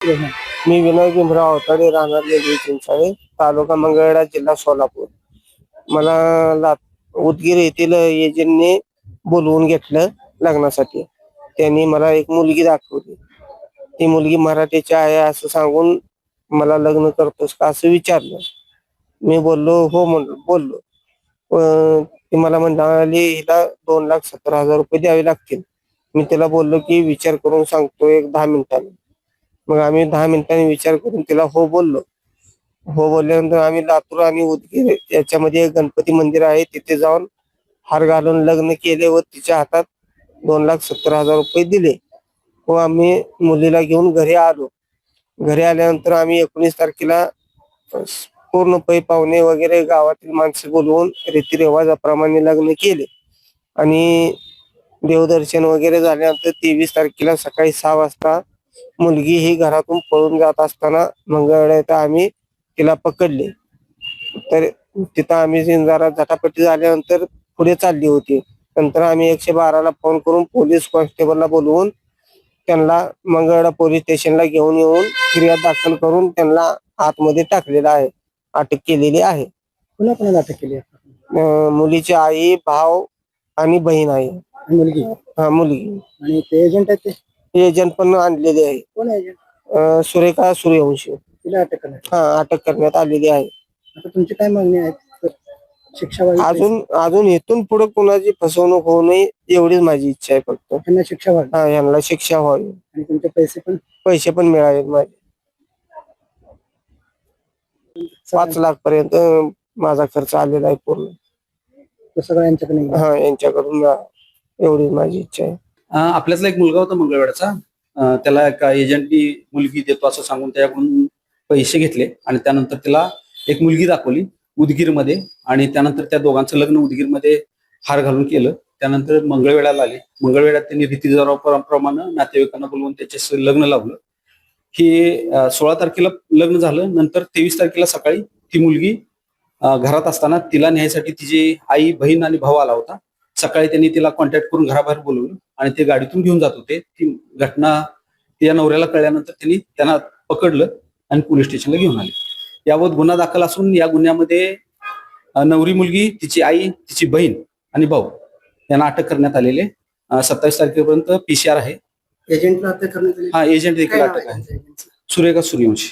मी विनय भीमराव अवताडे, राहणार लेंडवे चिंचाळे, तालुका मंगळवेढा, जिल्हा सोलापूर. मला उदगीर येथील एजंटने बोलवून घेतलं लग्नासाठी. त्यांनी मला एक मुलगी दाखवली. ती मुलगी मराठीची आहे असं सांगून मला लग्न करतोस का असं विचारलं. मी बोललो हो बोललो. ती मला म्हणाली हिला 2,70,000 रुपये द्यावे लागतील. मी तिला बोललो की विचार करून सांगतो एक 10 मिनिटांनी. मग आम्ही 10 मिनिटांनी विचार करून तिला हो बोललो. हो बोलल्यानंतर आम्ही लातूर आणि उदगीर याच्यामध्ये एक गणपती मंदिर आहे, तिथे जाऊन हार घालून लग्न केले व तिच्या हातात 2,70,000 रुपये दिले व आम्ही मुलीला घेऊन घरी आलो. घरी आल्यानंतर आम्ही 19 तारखेला पूर्ण पै पाहुणे वगैरे गावातील माणसं बोलवून रीतिरिवाजाप्रमाणे लग्न केले आणि देवदर्शन वगैरे झाल्यानंतर 23 तारखेला सकाळी 6 वाजता मुलगी ही घरातून पळून जात असताना मंगळवेढ्यात आम्ही तिला पकडले. तर तिथं आम्ही जरा झटापटी झाल्यानंतर पुढे चालली होती. नंतर आम्ही 112ला फोन करून पोलीस कॉन्स्टेबलला बोलवून त्यांना मंगळवेढा पोलीस स्टेशनला घेऊन येऊन फिर्याद दाखल करून त्यांना आतमध्ये टाकलेला आहे, अटक केलेली आहे. कोणाला अटक केली आहे? मुलीची आई, भाव आणि बहीण आहे. मुलगी? हा, मुलगी. आणि ते एजंट आहेत ते एजंट पण आणलेले आहे. कोण एजंट? सुरेखा सूर्यवंशी. तिला अटक करण्यात? हा, अटक करण्यात आलेली आहे. आता तुमची काय मागणी आहे? शिक्षा व्हावी? अजून इथून पुढे कुणाची फसवणूक होऊ नये एवढीच माझी इच्छा आहे फक्त. त्यांना शिक्षा व्हावी? हा, यांना शिक्षा व्हावी आणि तुमचे पैसे पण मिळावेत माझे. 5 लाख पर्यंत माझा खर्च आलेला आहे पूर्ण. सगळं यांच्याकडे? हा, यांच्याकडून मिळावं एवढीच माझी इच्छा आहे. आपल्यातला एक मुलगा होता मंगळवेढाचा. त्याला एका एजंटनी मुलगी देतो असं सांगून त्याच्याकडून पैसे घेतले आणि त्यानंतर त्याला एक मुलगी दाखवली उदगीरमध्ये आणि त्यानंतर त्या दोघांचं लग्न उदगीरमध्ये हार घालून केलं. त्यानंतर मंगळवेढ्याला आले. मंगळवेढ्यात त्यांनी रीतिरिवाजाप्रमाणे नातेवाईकांना बोलवून त्याचे लग्न लावलं. ही 16 तारखेला लग्न झालं. नंतर 23 तारखेला सकाळी ती मुलगी घरात असताना तिला न्यायसाठी तिची आई, बहीण आणि भाऊ आला होता. सकाळी त्यांनी तिला कॉन्टॅक्ट करून घराबाहेर बोलवलं आणि ते गाडीतून घेऊन जात होते. ती घटना तिच्या नवऱ्याला कळल्यानंतर त्यांना पकडलं आणि पोलीस स्टेशनला घेऊन आले. याबाबत गुन्हा दाखल असून या गुन्ह्यामध्ये नवरी मुलगी, तिची आई, तिची बहीण आणि भाऊ यांना अटक करण्यात आलेले. 27 तारखेपर्यंत PCR आहे. एजंटला अटक करण्यात आली? हा, एजंट देखील अटक आहे. सुरेखा सूर्यवंशी.